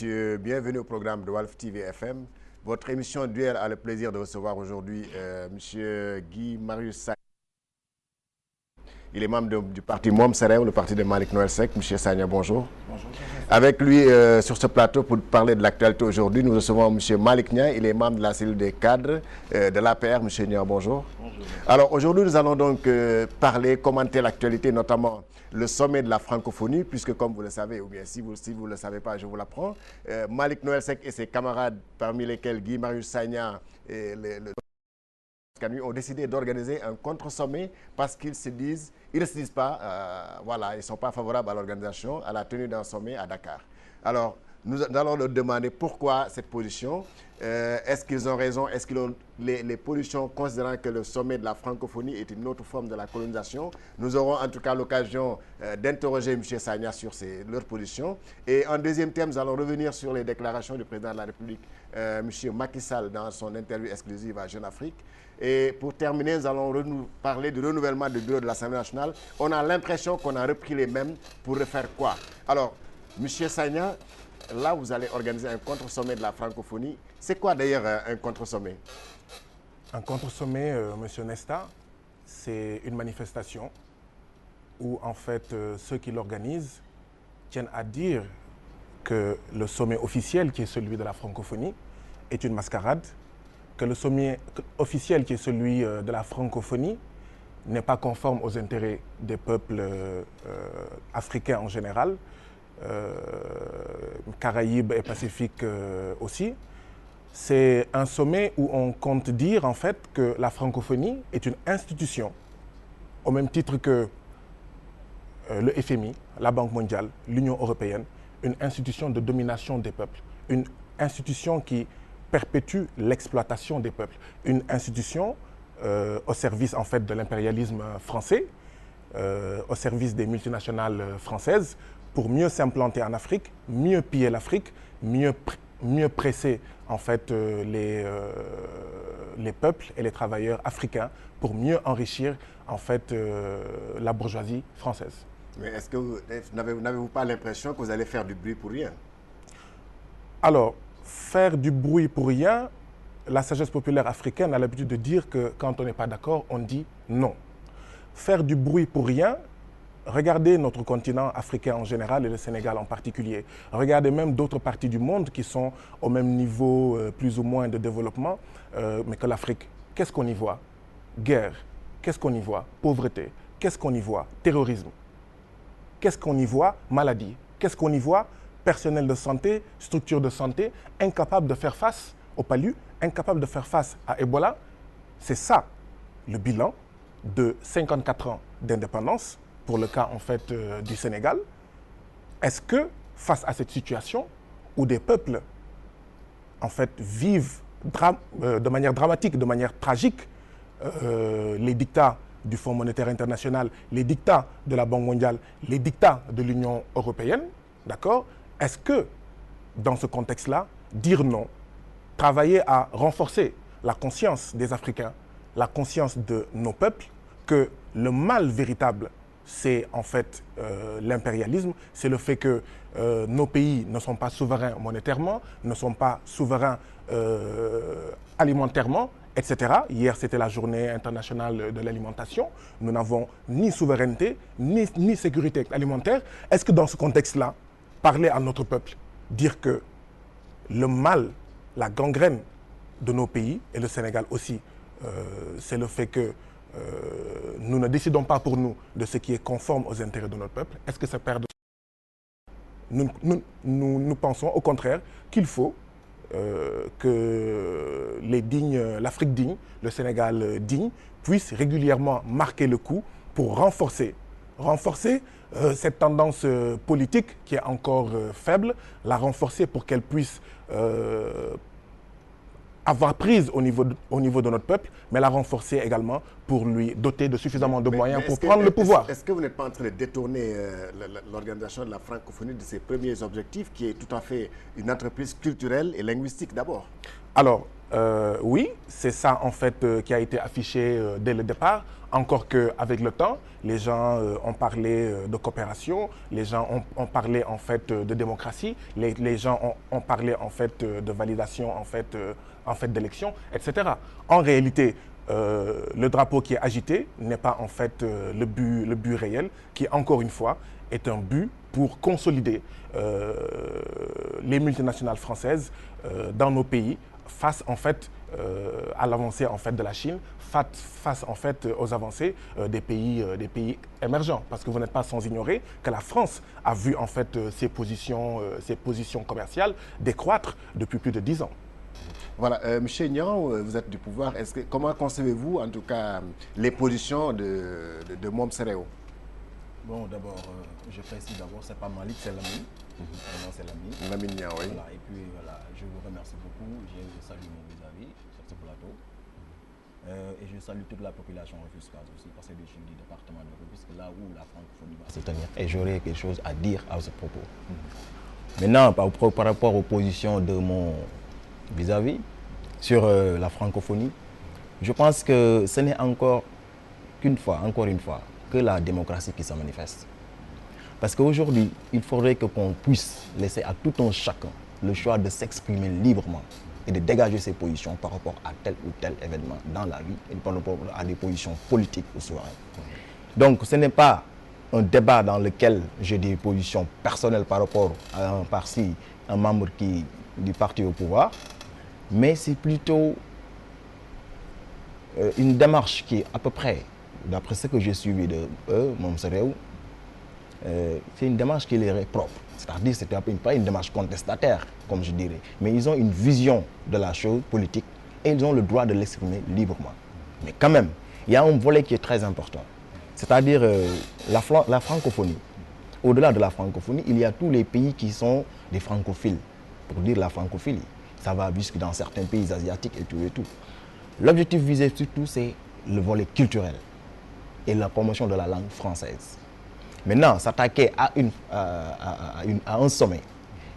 messieurs, bienvenue au programme de Walf TV FM. Votre émission Duel a le plaisir de recevoir aujourd'hui monsieur Guy Marius Sagna. Il est membre du parti Moom Sa Réew, le parti de Malick Noël Seck. Monsieur Sagna, bonjour. Bonjour. Avec lui sur ce plateau pour parler de l'actualité aujourd'hui, nous recevons monsieur Malick Niang. Il est membre de la cellule des cadres de l'APR. Monsieur Niang, bonjour. Bonjour. Alors aujourd'hui, nous allons donc parler, commenter l'actualité, notamment le sommet de la francophonie, puisque comme vous le savez, ou bien si vous ne le savez pas, je vous l'apprends, Malick Noël Seck et ses camarades, parmi lesquels Guy Marius Sagna et ont décidé d'organiser un contre-sommet parce qu'ils se disent, ils ne se disent pas, voilà, ils ne sont pas favorables à l'organisation, à la tenue d'un sommet à Dakar. Alors, nous allons leur demander pourquoi cette position. Est-ce qu'ils ont raison? Est-ce qu'ils ont les positions considérant que le sommet de la francophonie est une autre forme de la colonisation? Nous aurons en tout cas l'occasion d'interroger M. Sagna sur leurs positions. Et en deuxième thème, nous allons revenir sur les déclarations du président de la République, M. Macky Sall, dans son interview exclusive à Jeune Afrique. Et pour terminer, nous allons parler du renouvellement du bureau de l'Assemblée nationale. On a l'impression qu'on a repris les mêmes pour refaire quoi? Alors, M. Sagna, là, vous allez organiser un contre-sommet de la francophonie. C'est quoi d'ailleurs un contre-sommet? Un contre-sommet, Monsieur Nesta, c'est une manifestation où en fait ceux qui l'organisent tiennent à dire que le sommet officiel, qui est celui de la francophonie, est une mascarade, que le sommet officiel, qui est celui de la francophonie, n'est pas conforme aux intérêts des peuples africains en général, Caraïbes et Pacifique aussi. C'est un sommet où on compte dire en fait que la francophonie est une institution, au même titre que le FMI, la Banque mondiale, l'Union européenne, une institution de domination des peuples, une institution qui perpétue l'exploitation des peuples, une institution au service en fait de l'impérialisme français, au service des multinationales françaises, pour mieux s'implanter en Afrique, mieux piller l'Afrique, mieux presser en fait les peuples et les travailleurs africains pour mieux enrichir en fait la bourgeoisie française. Mais est-ce que n'avez-vous pas l'impression que vous allez faire du bruit pour rien? Alors, faire du bruit pour rien, la sagesse populaire africaine a l'habitude de dire que quand on n'est pas d'accord, on dit non. Faire du bruit pour rien, regardez notre continent africain en général et le Sénégal en particulier. Regardez même d'autres parties du monde qui sont au même niveau plus ou moins de développement, mais que l'Afrique. Qu'est-ce qu'on y voit? Guerre. Qu'est-ce qu'on y voit? Pauvreté. Qu'est-ce qu'on y voit? Terrorisme. Qu'est-ce qu'on y voit? Maladie. Qu'est-ce qu'on y voit? Personnel de santé, structure de santé, incapable de faire face au palu, incapable de faire face à Ebola. C'est ça le bilan de 54 ans d'indépendance pour le cas en fait du Sénégal. Est-ce que face à cette situation où des peuples en fait vivent de manière dramatique, de manière tragique, les dictats du Fonds monétaire international, les dictats de la Banque mondiale, les dictats de l'Union européenne, d'accord? Est-ce que dans ce contexte-là, dire non, travailler à renforcer la conscience des Africains, la conscience de nos peuples, que le mal véritable, c'est en fait l'impérialisme, c'est le fait que nos pays ne sont pas souverains monétairement, ne sont pas souverains alimentairement, etc. Hier, c'était la journée internationale de l'alimentation. Nous n'avons ni souveraineté, ni sécurité alimentaire. Est-ce que dans ce contexte-là, parler à notre peuple, dire que le mal, la gangrène de nos pays, et le Sénégal aussi, c'est le fait que nous ne décidons pas pour nous de ce qui est conforme aux intérêts de notre peuple? Est-ce que ça perd de... Nous pensons au contraire qu'il faut que l'Afrique digne, le Sénégal digne, puisse régulièrement marquer le coup pour renforcer cette tendance politique qui est encore faible, la renforcer pour qu'elle puisse avoir prise au niveau de notre peuple, mais la renforcer également pour lui doter de suffisamment de moyens pour prendre le pouvoir. Est-ce que vous n'êtes pas en train de détourner l'organisation de la francophonie de ses premiers objectifs, qui est tout à fait une entreprise culturelle et linguistique d'abord? Alors, oui, c'est ça en fait qui a été affiché dès le départ, encore qu'avec le temps, les gens ont parlé de coopération, les gens ont parlé en fait de démocratie, les gens ont parlé en fait de validation en fait d'élections, etc. En réalité, le drapeau qui est agité n'est pas en fait le but réel, qui encore une fois est un but pour consolider les multinationales françaises dans nos pays face en fait à l'avancée en fait de la Chine, face en fait aux avancées des pays émergents. Parce que vous n'êtes pas sans ignorer que la France a vu en fait ses positions commerciales décroître depuis plus de 10 ans. Voilà, M. Niang, vous êtes du pouvoir. Comment concevez-vous en tout cas les positions de Mom Sereo? Bon, d'abord, je précise d'abord, c'est pas Malik, c'est Lamine. Non, c'est Lamine. Lamine Niang, oui. Voilà, et puis voilà, je vous remercie beaucoup. Je salue mon vis-à-vis sur ce plateau. Et je salue toute la population rufisquoise aussi, parce que je suis du département de Rufisque, là où la francophonie va se tenir. Et j'aurai quelque chose à dire à ce propos. Maintenant, par rapport aux positions de mon vis-à-vis sur la francophonie, je pense que ce n'est encore une fois, que la démocratie qui se manifeste. Parce qu'aujourd'hui, il faudrait qu'on puisse laisser à tout un chacun le choix de s'exprimer librement et de dégager ses positions par rapport à tel ou tel événement dans la vie et par rapport à des positions politiques ou souveraines. Donc ce n'est pas un débat dans lequel j'ai des positions personnelles par rapport à un membre du parti au pouvoir, mais c'est plutôt une démarche qui est à peu près, d'après ce que j'ai suivi de eux, Mom Sereo, c'est une démarche qui leur est propre. C'est-à-dire que ce n'est pas une démarche contestataire, comme je dirais, mais ils ont une vision de la chose politique et ils ont le droit de l'exprimer librement. Mais quand même, il y a un volet qui est très important, c'est-à-dire la francophonie. Au-delà de la francophonie, il y a tous les pays qui sont des francophiles, pour dire la francophilie. Ça va jusque dans certains pays asiatiques et tout et tout. L'objectif visé surtout, c'est le volet culturel et la promotion de la langue française. Maintenant, s'attaquer à un sommet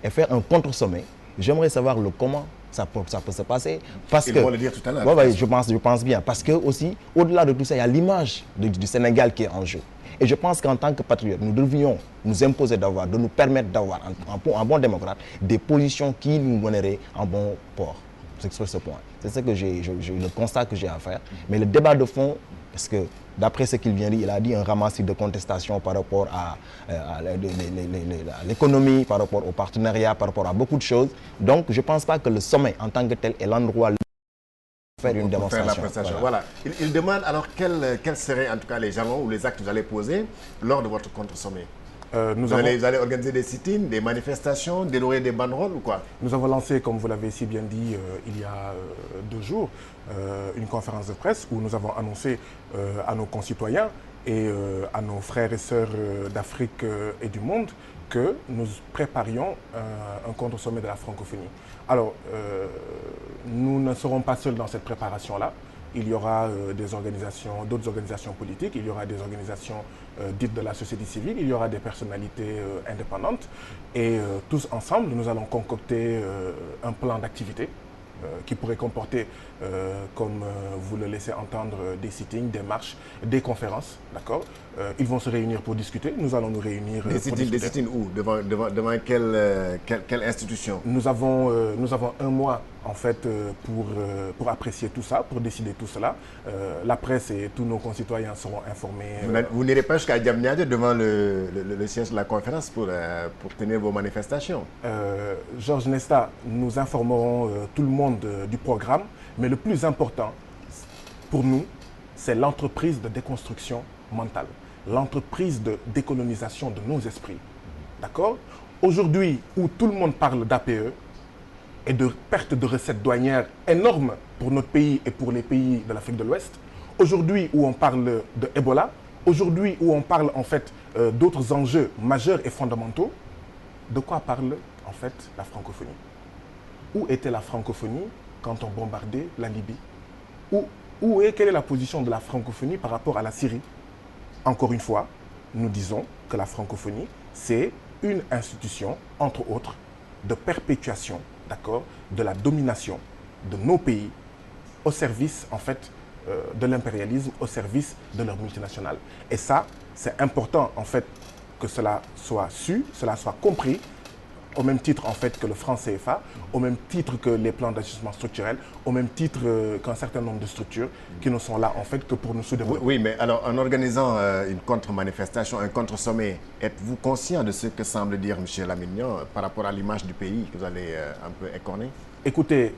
et faire un contre-sommet, j'aimerais savoir comment ça peut se passer. Parce Ils que, vont le dire tout à l'heure. Ouais, je pense bien. Parce que aussi, au-delà de tout ça, il y a l'image du Sénégal qui est en jeu. Et je pense qu'en tant que patriotes, nous devrions nous imposer de nous permettre d'avoir, en bon démocrate, des positions qui nous meneraient en bon port. C'est sur ce point. C'est ce que le constat que j'ai à faire. Mais le débat de fond, parce que d'après ce qu'il vient de dire, il a dit un ramassis de contestations par rapport à l'économie, par rapport au partenariat, par rapport à beaucoup de choses. Donc je ne pense pas que le sommet en tant que tel est l'endroit pour faire une démonstration. Voilà. Il demande alors quels seraient en tout cas les jalons ou les actes que vous allez poser lors de votre contre-sommet. Vous allez organiser des sit-ins, des manifestations, dérouler des banderoles ou quoi? Nous avons lancé, comme vous l'avez si bien dit, il y a 2 jours, une conférence de presse où nous avons annoncé à nos concitoyens et à nos frères et sœurs d'Afrique et du monde que nous préparions un contre-sommet de la francophonie. Alors, nous ne serons pas seuls dans cette préparation-là. Il y aura d'autres organisations politiques, il y aura des organisations dites de la société civile, il y aura des personnalités indépendantes. Et tous ensemble, nous allons concocter un plan d'activité qui pourrait comporter, comme vous le laissez entendre, des sittings, des marches, des conférences, d'accord? Ils vont se réunir pour discuter, nous allons nous réunir pour discuter. Des sittings où? Devant quelle institution? Nous avons 1 mois en fait pour apprécier tout ça, pour décider tout cela. La presse et tous nos concitoyens seront informés. Vous n'irez pas jusqu'à Diamniadio devant le siège de la conférence pour tenir vos manifestations? Georges Nesta, nous informerons tout le monde du programme, mais le plus important pour nous, c'est l'entreprise de déconstruction mentale, l'entreprise de décolonisation de nos esprits. D'accord? Aujourd'hui, où tout le monde parle d'APE et de perte de recettes douanières énormes pour notre pays et pour les pays de l'Afrique de l'Ouest, aujourd'hui où on parle de Ebola, aujourd'hui où on parle en fait d'autres enjeux majeurs et fondamentaux, de quoi parle en fait la francophonie? Où était la francophonie quand on bombardait la Libye? Quelle est la position de la francophonie par rapport à la Syrie? Encore une fois, nous disons que la francophonie, c'est une institution, entre autres, de perpétuation, d'accord, de la domination de nos pays au service, en fait, de l'impérialisme, au service de leur multinationale. Et ça, c'est important, en fait, que cela soit su, cela soit compris, au même titre, en fait, que le franc CFA, au même titre que les plans d'ajustement structurel, au même titre qu'un certain nombre de structures qui ne sont là, en fait, que pour nous sous-développer. Oui, mais alors, en organisant une contre-manifestation, un contre-sommet, êtes-vous conscient de ce que semble dire M. Lamignon par rapport à l'image du pays que vous allez un peu écorner? Écoutez,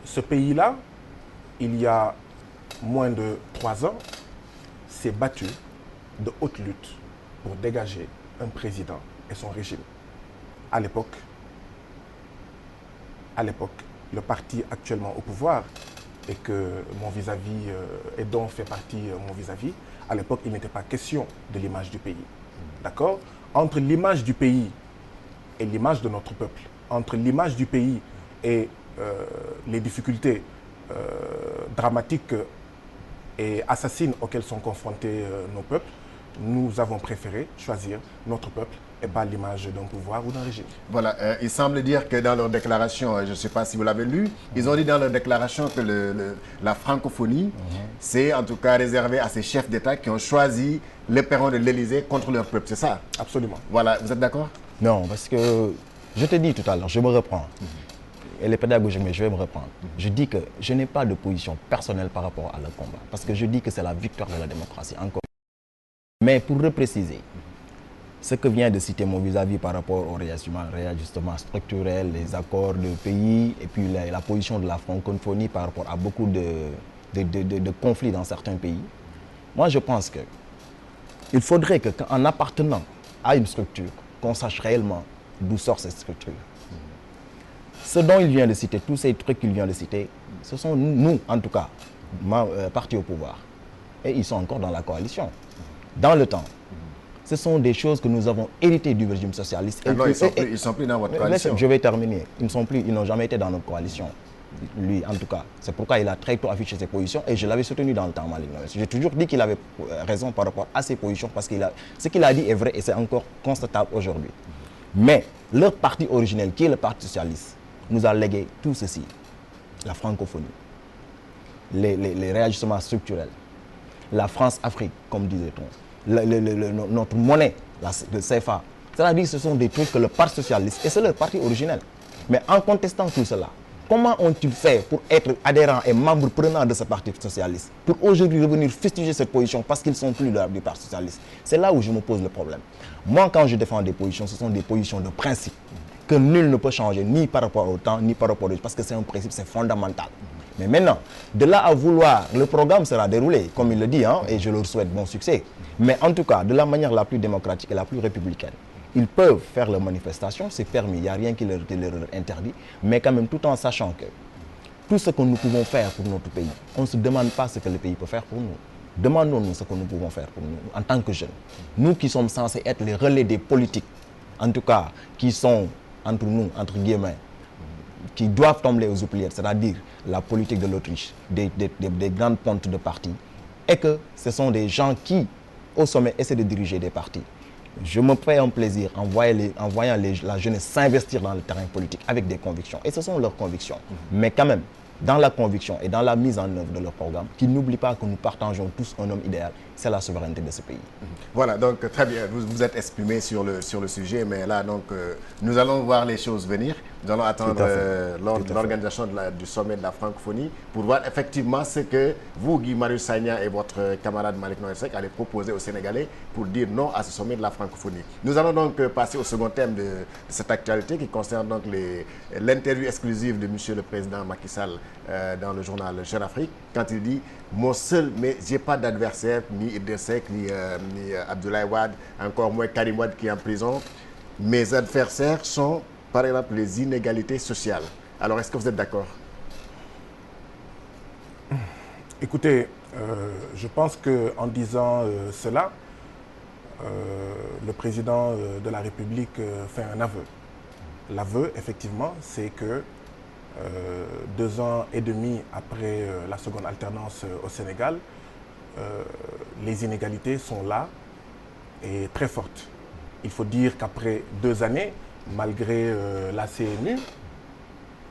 ce pays-là, il y a moins de 3 ans, s'est battu de haute lutte pour dégager un président et son régime. À l'époque, le parti actuellement au pouvoir et que mon vis-à-vis, et dont fait partie mon vis-à-vis, à l'époque, il n'était pas question de l'image du pays. D'accord? Entre l'image du pays et l'image de notre peuple, entre l'image du pays et les difficultés dramatiques et assassines auxquelles sont confrontés nos peuples, nous avons préféré choisir notre peuple et pas l'image d'un pouvoir ou d'un régime. Voilà, il semble dire que dans leur déclaration, je ne sais pas si vous l'avez lu, ils ont dit dans leur déclaration que la francophonie, c'est en tout cas réservé à ces chefs d'État qui ont choisi le perron de l'Élysée contre leur peuple, c'est ça? Absolument. Voilà, vous êtes d'accord? Non, parce que je te dis tout à l'heure, je me reprends. Elle est pédagogique, mais je vais me reprendre. Je dis que je n'ai pas de position personnelle par rapport à le combat. Parce que je dis que c'est la victoire de la démocratie, encore. Mais pour repréciser, ce que vient de citer mon vis-à-vis par rapport au réajustement structurel, les accords de pays, et puis la position de la francophonie par rapport à beaucoup de conflits dans certains pays, moi je pense qu'il faudrait qu'en appartenant à une structure, qu'on sache réellement d'où sort cette structure. Ce dont il vient de citer, tous ces trucs qu'il vient de citer, ce sont nous, en tout cas, partis au pouvoir. Et ils sont encore dans la coalition. Dans le temps, ce sont des choses que nous avons héritées du régime socialiste. Alors, ils ne sont plus dans votre coalition. Je vais terminer. Ils n'ont jamais été dans notre coalition. Lui, en tout cas. C'est pourquoi il a très tôt affiché ses positions et je l'avais soutenu dans le temps, Malick Noël. J'ai toujours dit qu'il avait raison par rapport à ses positions parce que ce qu'il a dit est vrai et c'est encore constatable aujourd'hui. Mais leur parti originel, qui est le Parti socialiste, nous a légué tout ceci. La francophonie, les réajustements structurels, la France-Afrique, comme disait-on, notre monnaie, le CFA. C'est-à-dire que ce sont des trucs que le Parti socialiste, et c'est leur parti originel. Mais en contestant tout cela, comment ont-ils fait pour être adhérents et membres prenants de ce Parti socialiste? Pour aujourd'hui revenir fustiger cette position parce qu'ils ne sont plus du Parti socialiste. C'est là où je me pose le problème. Moi, quand je défends des positions, ce sont des positions de principe que nul ne peut changer, ni par rapport au temps, ni par rapport au... parce que c'est un principe, c'est fondamental. Mais maintenant, de là à vouloir, le programme sera déroulé, comme il le dit, hein, et je leur souhaite bon succès. Mais en tout cas, de la manière la plus démocratique et la plus républicaine, ils peuvent faire leurs manifestations, c'est permis, il n'y a rien qui leur interdit, mais quand même tout en sachant que tout ce que nous pouvons faire pour notre pays, on ne se demande pas ce que le pays peut faire pour nous. Demandons-nous ce que nous pouvons faire pour nous, en tant que jeunes. Nous qui sommes censés être les relais des politiques, en tout cas, qui sont entre nous, entre guillemets, qui doivent tomber aux oubliettes, c'est-à-dire la politique de l'Autriche, des grandes pontes de partis, et que ce sont des gens qui, au sommet, essaient de diriger des partis. Je me fais un plaisir en voyant la jeunesse s'investir dans le terrain politique avec des convictions. Et ce sont leurs convictions. Mais quand même, dans la conviction et dans la mise en œuvre de leur programme, qu'ils n'oublient pas que nous partageons tous un homme idéal, c'est la souveraineté de ce pays. Voilà, donc très bien, vous vous êtes exprimé sur le sujet, mais là, donc, nous allons voir les choses venir. Nous allons attendre l'organisation du sommet de la francophonie pour voir effectivement ce que vous, Guy Marius Sagna, et votre camarade Malick Noël Seck allez proposer aux Sénégalais pour dire non à ce sommet de la francophonie. Nous allons donc passer au second thème de cette actualité qui concerne donc l'interview exclusive de M. le Président Macky Sall dans le journal Jeune Afrique, quand il dit « Mon seul, mais je n'ai pas d'adversaire, ni Idriss Seck, ni Abdoulaye Wade, encore moins Karim Wade qui est en prison. Mes adversaires sont, par exemple, les inégalités sociales. » Alors, est-ce que vous êtes d'accord? Écoutez, je pense qu'en disant cela, le président de la République fait un aveu. L'aveu, effectivement, c'est que 2 ans et demi après la seconde alternance au Sénégal, les inégalités sont là et très fortes. Il faut dire qu'après 2 années, malgré la CNU,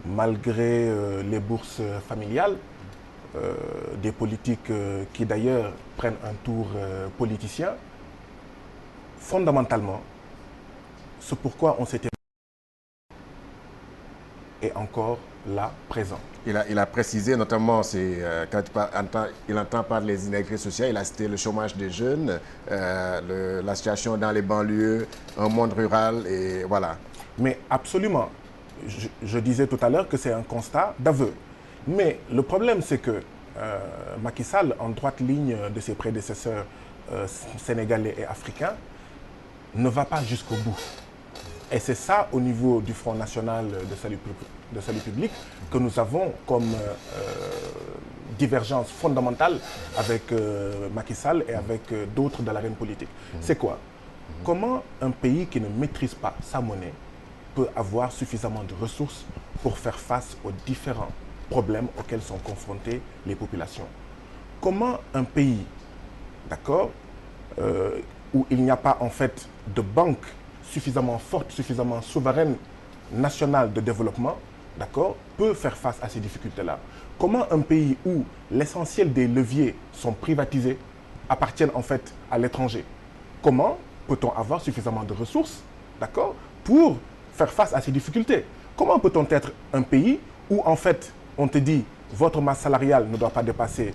malgré les bourses familiales, des politiques qui d'ailleurs prennent un tour politicien, fondamentalement, ce pourquoi on s'était est encore là, présent. Il a précisé notamment, quand il entend parler des inégalités sociales, il a cité le chômage des jeunes, la situation dans les banlieues, un monde rural, et voilà. Mais absolument. Je disais tout à l'heure que c'est un constat d'aveu. Mais le problème, c'est que Macky Sall, en droite ligne de ses prédécesseurs sénégalais et africains, ne va pas jusqu'au bout. Et c'est ça, au niveau du Front National de Salut Public, que nous avons comme divergence fondamentale avec Macky Sall et avec d'autres de l'arène politique. C'est quoi? Comment un pays qui ne maîtrise pas sa monnaie peut avoir suffisamment de ressources pour faire face aux différents problèmes auxquels sont confrontées les populations? Comment un pays, d'accord, où il n'y a pas en fait de banque suffisamment forte, suffisamment souveraine, nationale de développement, d'accord, peut faire face à ces difficultés-là? Comment un pays où l'essentiel des leviers sont privatisés, appartiennent en fait à l'étranger, comment peut-on avoir suffisamment de ressources, d'accord, pour faire face à ces difficultés? Comment peut-on être un pays où en fait on te dit votre masse salariale ne doit pas dépasser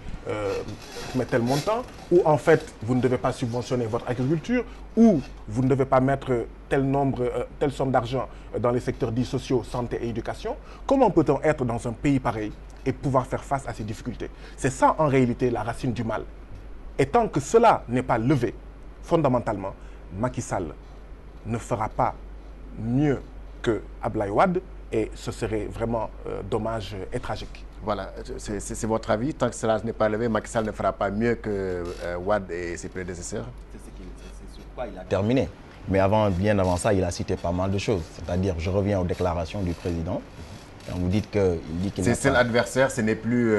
tel montant, ou en fait vous ne devez pas subventionner votre agriculture, ou vous ne devez pas mettre telle somme d'argent dans les secteurs dits sociaux, santé et éducation? Comment peut-on être dans un pays pareil et pouvoir faire face à ces difficultés? C'est ça en réalité la racine du mal. Et tant que cela n'est pas levé, fondamentalement, Macky Sall ne fera pas mieux que Abdoulaye Wade, et ce serait vraiment dommage et tragique. Voilà, c'est votre avis. Tant que cela n'est pas levé, Macky Sall ne fera pas mieux que Wade et ses prédécesseurs? C'est sur quoi il a terminé. Mais bien avant ça, il a cité pas mal de choses. C'est-à-dire, je reviens aux déclarations du président. On vous dit qu'il ses seuls adversaires, ce n'est plus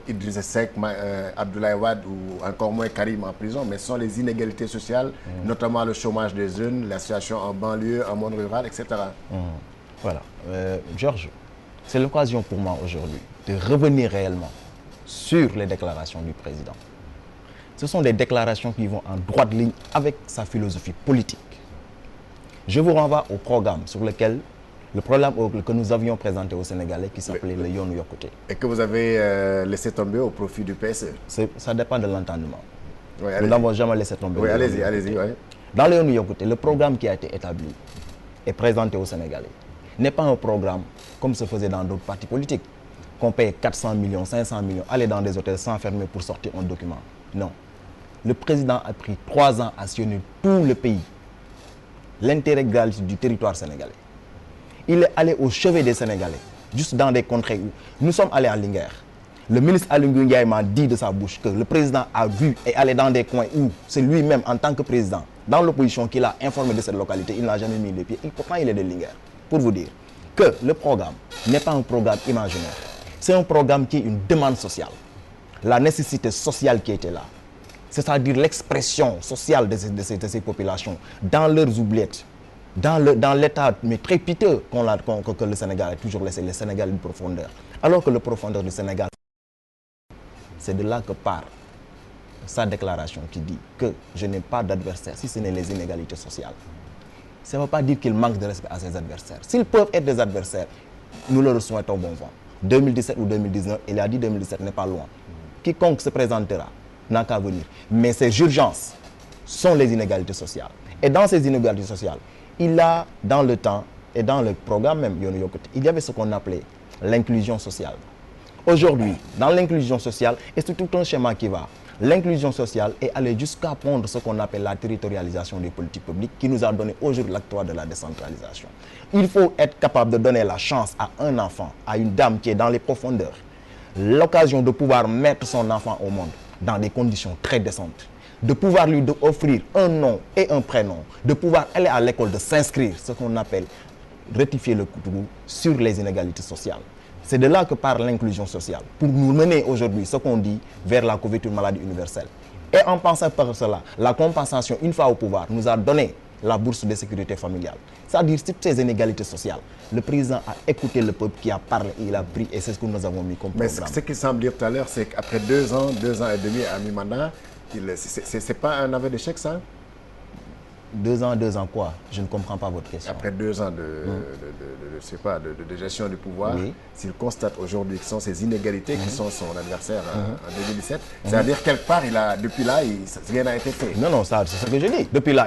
Idrissa Seck, Abdoulaye Wade ou encore moins Karim en prison, mais ce sont les inégalités sociales, notamment le chômage des jeunes, la situation en banlieue, en monde rural, etc. Voilà. Georges, c'est l'occasion pour moi aujourd'hui de revenir réellement sur les déclarations du président. Ce sont des déclarations qui vont en droite ligne avec sa philosophie politique. Je vous renvoie au programme sur lequel le programme que nous avions présenté aux Sénégalais qui s'appelait le Yoonu Yokkute. Et que vous avez laissé tomber au profit du PSE. Ça dépend de l'entendement. Oui, nous n'avons jamais laissé tomber. Oui, allez-y, allez-y. Oui. Dans le Yoonu Yokkute, le programme qui a été établi et présenté aux Sénégalais n'est pas un programme comme se faisait dans d'autres partis politiques, qu'on paye 400 millions, 500 millions, aller dans des hôtels s'enfermer pour sortir un document. Non. Le président a pris 3 ans à sillonner tout le pays, l'intégralité du territoire sénégalais. Il est allé au chevet des Sénégalais, juste dans des contrées où nous sommes allés à Linguère. Le ministre Aly Ngouille Ndiaye m'a dit de sa bouche que le président a vu et allé dans des coins où c'est lui-même, en tant que président, dans l'opposition, qu'il a informé de cette localité. Il n'a jamais mis les pieds. Et pourtant, il est de Linguère. Pour vous dire que le programme n'est pas un programme imaginaire. C'est un programme qui est une demande sociale. La nécessité sociale qui était là. C'est-à-dire l'expression sociale de ces populations dans leurs oubliettes, dans l'état mais très piteux que le Sénégal a toujours laissé, le Sénégal de profondeur. Alors que le profondeur du Sénégal, c'est de là que part sa déclaration qui dit que je n'ai pas d'adversaire si ce n'est les inégalités sociales. Ça ne veut pas dire qu'il manque de respect à ses adversaires. S'ils peuvent être des adversaires, nous leur souhaitons bon vent. 2017 ou 2019, il a dit 2017 n'est pas loin. Quiconque se présentera n'a qu'à venir. Mais ces urgences sont les inégalités sociales. Et dans ces inégalités sociales, il a, dans le temps et dans le programme même, il y avait ce qu'on appelait l'inclusion sociale. Aujourd'hui, dans l'inclusion sociale, et c'est tout un schéma qui va. L'inclusion sociale est allée jusqu'à prendre ce qu'on appelle la territorialisation des politiques publiques qui nous a donné aujourd'hui l'acte de la décentralisation. Il faut être capable de donner la chance à un enfant, à une dame qui est dans les profondeurs, l'occasion de pouvoir mettre son enfant au monde dans des conditions très décentes, de pouvoir lui offrir un nom et un prénom, de pouvoir aller à l'école, de s'inscrire, ce qu'on appelle rectifier le coup sur les inégalités sociales. C'est de là que part l'inclusion sociale, pour nous mener aujourd'hui, ce qu'on dit, vers la couverture maladie universelle. Et en pensant par cela, la compensation, une fois au pouvoir, nous a donné la bourse de sécurité familiale. C'est-à-dire toutes ces inégalités sociales. Le président a écouté le peuple qui a parlé, il a pris, et c'est ce que nous avons mis comme programme. Mais ce qu'il semble dire tout à l'heure, c'est qu'après 2 ans et demi à mi-mandat, c'est pas un aveu d'échec, ça? 2 ans quoi? Je ne comprends pas votre question. Après 2 ans je sais pas, de gestion du pouvoir, oui. S'il constate aujourd'hui que ce sont ces inégalités qui sont son adversaire en 2017, c'est-à-dire quelque part, depuis là, rien n'a été fait. Non, c'est ce que je dis. Depuis là,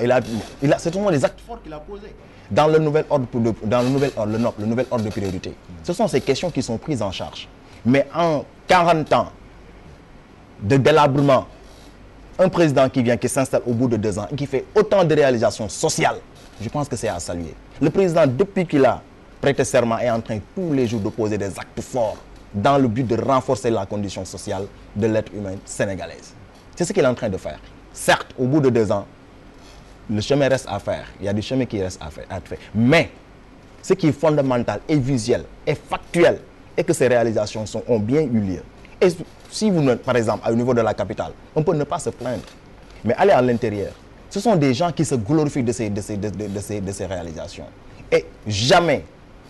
c'est vraiment les actes forts qu'il a posés. Dans le nouvel ordre, le nouvel ordre de priorité. Ce sont ces questions qui sont prises en charge. Mais en 40 ans de délabrement, un président qui vient, qui s'installe au bout de 2 ans et qui fait autant de réalisations sociales, je pense que c'est à saluer. Le président, depuis qu'il a prêté serment, est en train tous les jours de poser des actes forts dans le but de renforcer la condition sociale de l'être humain sénégalaise. C'est ce qu'il est en train de faire. Certes, au bout de 2 ans, le chemin reste à faire. Il y a du chemin qui reste à faire. Mais ce qui est fondamental et visuel et factuel est que ces réalisations ont bien eu lieu. Et si vous, par exemple, au niveau de la capitale, on peut ne pas se plaindre. Mais aller à l'intérieur, ce sont des gens qui se glorifient de ces réalisations. Et jamais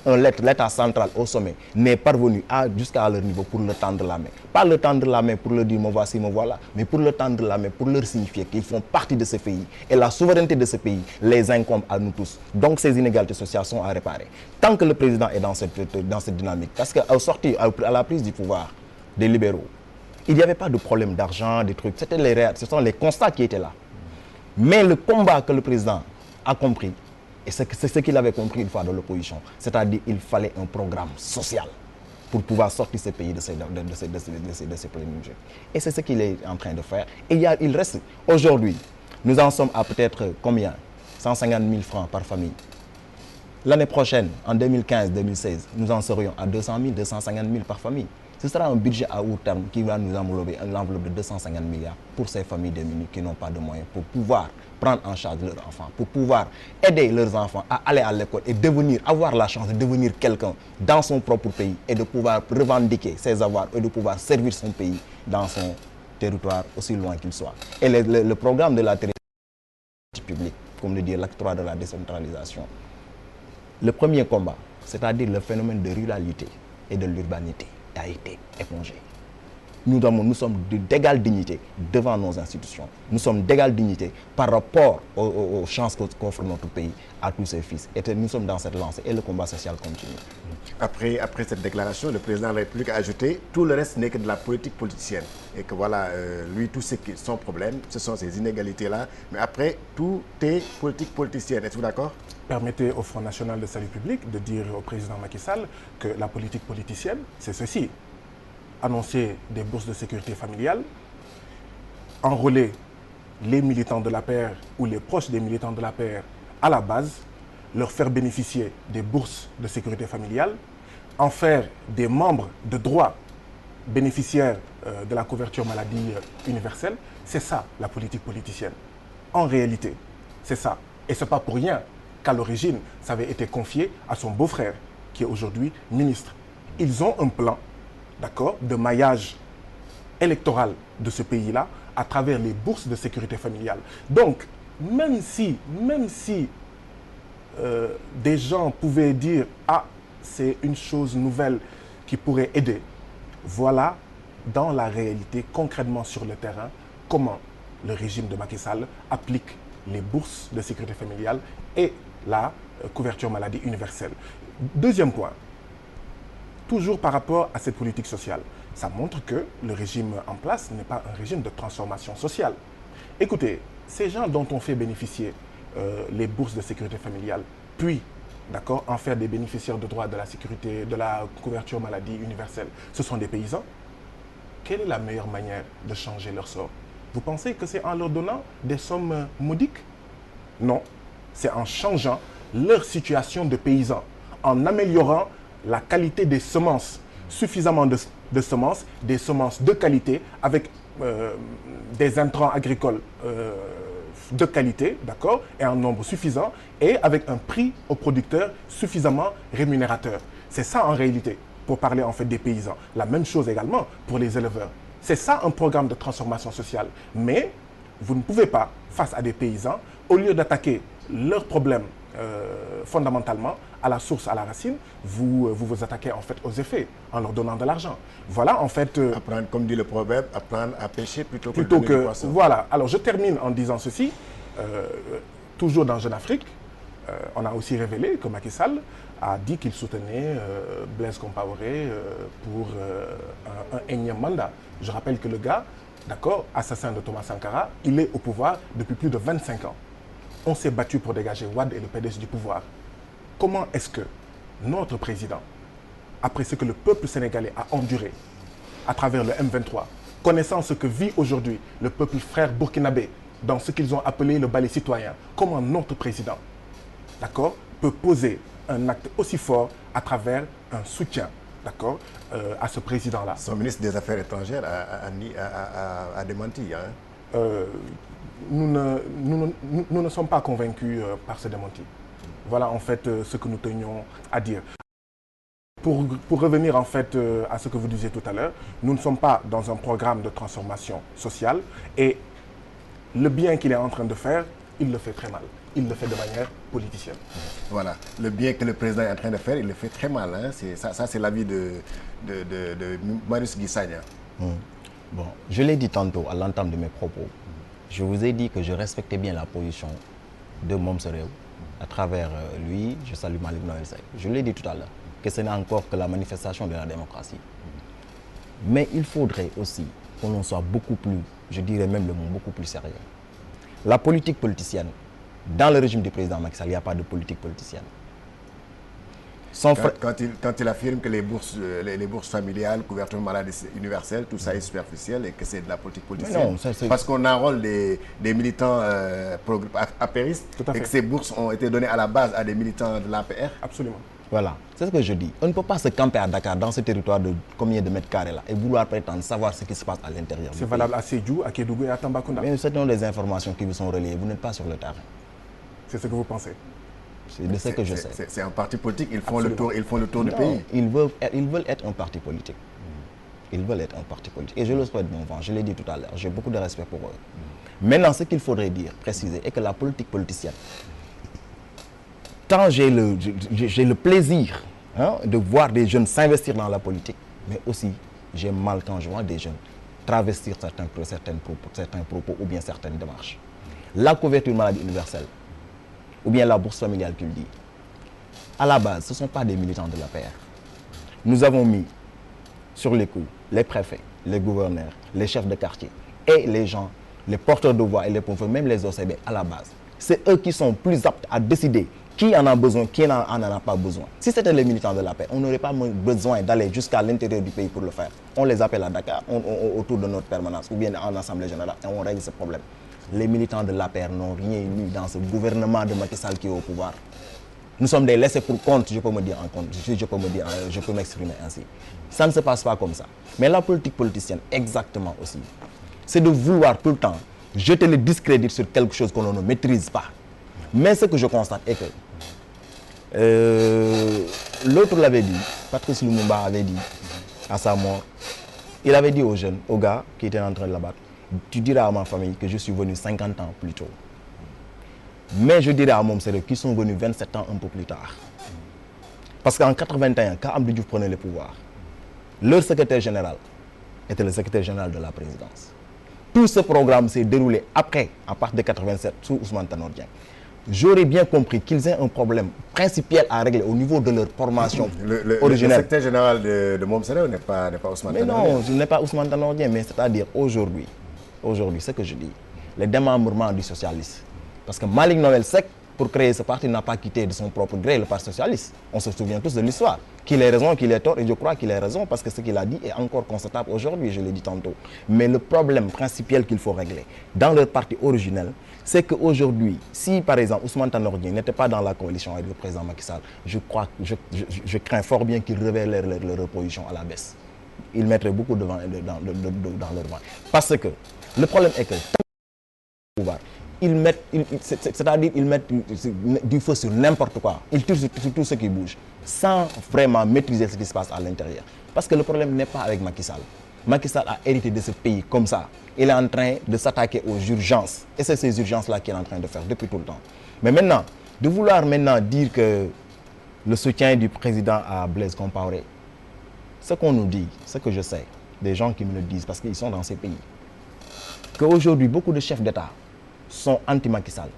l'État central au sommet n'est parvenu jusqu'à leur niveau pour leur tendre la main. Pas leur tendre la main pour leur dire « me voici, me voilà », mais pour leur tendre la main, pour leur signifier qu'ils font partie de ce pays. Et la souveraineté de ce pays les incombe à nous tous. Donc ces inégalités sociales sont à réparer. Tant que le président est dans cette dynamique, parce qu'à la prise du pouvoir des libéraux, il n'y avait pas de problème d'argent, des trucs. Ce sont les constats qui étaient là. Mais le combat que le président a compris, et c'est ce qu'il avait compris une fois dans l'opposition, c'est-à-dire qu'il fallait un programme social pour pouvoir sortir ce pays de ces problèmes. Et c'est ce qu'il est en train de faire. Et il reste, aujourd'hui, nous en sommes à peut-être combien? 150 000 francs par famille. L'année prochaine, en 2015-2016, nous en serions à 200 000, 250 000 par famille. Ce sera un budget à haut terme qui va nous envelopper l'enveloppe de 250 milliards pour ces familles démunies qui n'ont pas de moyens pour pouvoir prendre en charge leurs enfants, pour pouvoir aider leurs enfants à aller à l'école et avoir la chance de devenir quelqu'un dans son propre pays et de pouvoir revendiquer ses avoirs et de pouvoir servir son pays dans son territoire aussi loin qu'il soit. Et le programme de la télévision publique, comme le dit l'acte 3 de la décentralisation, le premier combat, c'est-à-dire le phénomène de ruralité et de l'urbanité, a été épongé. Nous sommes d'égale dignité devant nos institutions. Nous sommes d'égale dignité par rapport aux chances qu'offre notre pays à tous ses fils. Et nous sommes dans cette lancée et le combat social continue. Après cette déclaration, le président de la République a ajouté « Tout le reste n'est que de la politique politicienne ». Et que voilà, lui, tout ce qui est son problème, ce sont ces inégalités-là. Mais après, tout est politique politicienne. Êtes-vous d'accord? Permettez au Front National de Salut Public de dire au président Macky Sall que la politique politicienne, c'est ceci. Annoncer des bourses de sécurité familiale, enrôler les militants de l'APR ou les proches des militants de l'APR à la base, leur faire bénéficier des bourses de sécurité familiale, en faire des membres de droit bénéficiaires de la couverture maladie universelle. C'est ça la politique politicienne. En réalité, c'est ça. Et ce n'est pas pour rien qu'à l'origine, ça avait été confié à son beau-frère, qui est aujourd'hui ministre. Ils ont un plan, d'accord, de maillage électoral de ce pays-là à travers les bourses de sécurité familiale. Donc, même si des gens pouvaient dire « Ah, c'est une chose nouvelle qui pourrait aider », voilà, dans la réalité, concrètement sur le terrain, comment le régime de Macky Sall applique les bourses de sécurité familiale et la couverture maladie universelle. Deuxième point, toujours par rapport à cette politique sociale, ça montre que le régime en place n'est pas un régime de transformation sociale. Écoutez, ces gens dont on fait bénéficier les bourses de sécurité familiale, puis d'accord, en faire des bénéficiaires de droits de la sécurité, de la couverture maladie universelle, ce sont des paysans. Quelle est la meilleure manière de changer leur sort? Vous pensez que c'est en leur donnant des sommes modiques? Non, c'est en changeant leur situation de paysans, en améliorant la qualité des semences, suffisamment de semences, des semences de qualité, avec des intrants agricoles de qualité, d'accord, et en nombre suffisant, et avec un prix aux producteurs suffisamment rémunérateur. C'est ça en réalité. pour parler en fait des paysans. La même chose également pour les éleveurs. C'est ça un programme de transformation sociale. Mais vous ne pouvez pas, face à des paysans, au lieu d'attaquer leurs problèmes fondamentalement à la source, à la racine, vous attaquez en fait aux effets en leur donnant de l'argent. Voilà en fait... apprendre, comme dit le proverbe, apprendre à pêcher plutôt que de voilà. Alors je termine en disant ceci. Toujours dans Jeune Afrique, on a aussi révélé que Macky Sall a dit qu'il soutenait Blaise Compaoré pour un énième mandat. Je rappelle que le gars, d'accord, assassin de Thomas Sankara, il est au pouvoir depuis plus de 25 ans. On s'est battu pour dégager Wade et le PDS du pouvoir. Comment est-ce que notre président, après ce que le peuple sénégalais a enduré à travers le M23, connaissant ce que vit aujourd'hui le peuple frère burkinabé dans ce qu'ils ont appelé le balai citoyen, comment notre président, d'accord, peut poser un acte aussi fort à travers un soutien, d'accord, à ce président-là. Son ministre des Affaires étrangères a démenti. Hein. Nous ne sommes pas convaincus par ce démenti. Voilà en fait ce que nous tenions à dire. Pour revenir en fait à ce que vous disiez tout à l'heure, nous ne sommes pas dans un programme de transformation sociale et le bien qu'il est en train de faire, il le fait très mal. Il le fait de manière politicienne. Voilà. Le bien que le président est en train de faire, il le fait très mal. Hein. Ça, c'est l'avis de Marius Guy Sagna. Bon, je l'ai dit tantôt à l'entame de mes propos. Je vous ai dit que je respectais bien la position de Mom Serew. À travers lui, je salue Malick Noël Seck. Je l'ai dit tout à l'heure, que ce n'est encore que la manifestation de la démocratie. Mais il faudrait aussi que l'on soit beaucoup plus, je dirais même le mot, beaucoup plus sérieux. La politique politicienne, dans le régime du président Macky Sall, il n'y a pas de politique politicienne. Quand il affirme que les bourses familiales, couverture maladie universelle, tout ça est superficiel et que c'est de la politique politicienne. Non, parce qu'on enrôle des militants apéristes et que ces bourses ont été données à la base à des militants de l'APR. Absolument. Voilà, c'est ce que je dis. On ne peut pas se camper à Dakar, dans ce territoire de combien de mètres carrés là, et vouloir prétendre savoir ce qui se passe à l'intérieur. C'est valable à Sédhiou, à Kédougou et à Tambacounda. Mais ce sont des informations qui vous sont relayées, vous n'êtes pas sur le terrain. C'est ce que vous pensez? C'est de ce que je sais. C'est un parti politique, ils font le tour du pays. Ils veulent être un parti politique. Ils veulent être un parti politique. Et je le souhaite bon vent, je l'ai dit tout à l'heure, j'ai beaucoup de respect pour eux. Maintenant, ce qu'il faudrait dire, préciser, est que la politique politicienne, tant j'ai le plaisir de voir des jeunes s'investir dans la politique, mais aussi j'ai mal quand je vois des jeunes travestir certains propos ou bien certaines démarches. La couverture maladie universelle, ou bien la bourse familiale qu'il dit, à la base, ce ne sont pas des militants de l'APR. Nous avons mis sur les coups les préfets, les gouverneurs, les chefs de quartier et les gens, les porteurs de voix et les pompiers, même les OCB à la base. C'est eux qui sont plus aptes à décider qui en a besoin, qui n'en a pas besoin. Si c'était les militants de la paix, on n'aurait pas besoin d'aller jusqu'à l'intérieur du pays pour le faire. On les appelle à Dakar, autour de notre permanence, ou bien en assemblée générale, et on règle ce problème. Les militants de l'APR n'ont rien eu dans ce gouvernement de Macky Sall qui est au pouvoir. Nous sommes des laissés pour compte, je peux m'exprimer ainsi. Ça ne se passe pas comme ça. Mais la politique politicienne, exactement aussi, c'est de vouloir tout le temps jeter le discrédit sur quelque chose que l'on ne maîtrise pas. Mais ce que je constate est que l'autre l'avait dit, Patrice Lumumba avait dit à sa mort, il avait dit aux jeunes, aux gars qui étaient en train de l'abattre, tu diras à ma famille que je suis venu 50 ans plus tôt. Mais je dirais à Mom Serew qu'ils sont venus 27 ans un peu plus tard. Parce qu'en 81, quand Abdou Diouf prenait le pouvoir, leur secrétaire général était le secrétaire général de la présidence. Tout ce programme s'est déroulé après, à partir de 87, sous Ousmane Tanor Dieng. J'aurais bien compris qu'ils aient un problème principal à régler au niveau de leur formation originelle. Le secrétaire général de Mom Serew n'est pas Ousmane Tanor Dieng. Non, ce n'est pas Ousmane Tanor Dieng, mais c'est-à-dire aujourd'hui, ce que je dis, le démembrement du socialiste. Parce que Malick Noël Seck, pour créer ce parti, n'a pas quitté de son propre gré le Parti socialiste. On se souvient tous de l'histoire. Qu'il ait raison, qu'il ait tort, et je crois qu'il ait raison parce que ce qu'il a dit est encore constatable aujourd'hui, je l'ai dit tantôt. Mais le problème principal qu'il faut régler dans leur parti originel, c'est qu'aujourd'hui, si par exemple Ousmane Tanor Dieng n'était pas dans la coalition avec le président Macky Sall, je crains fort bien qu'ils révèlent leur position à la baisse. Ils mettraient beaucoup de vent dans leur vent. Parce que le problème est que c'est-à-dire ils mettent du feu sur n'importe quoi. Ils tirent sur tout ce qui bouge, sans vraiment maîtriser ce qui se passe à l'intérieur. Parce que le problème n'est pas avec Macky Sall. Macky Sall a hérité de ce pays comme ça. Il est en train de s'attaquer aux urgences. Et c'est ces urgences-là qu'il est en train de faire depuis tout le temps. Mais maintenant, de vouloir maintenant dire que le soutien du président à Blaise Compaoré, ce qu'on nous dit, ce que je sais, des gens qui me le disent parce qu'ils sont dans ces pays, qu'aujourd'hui, beaucoup de chefs d'État sont anti-Macky Sall.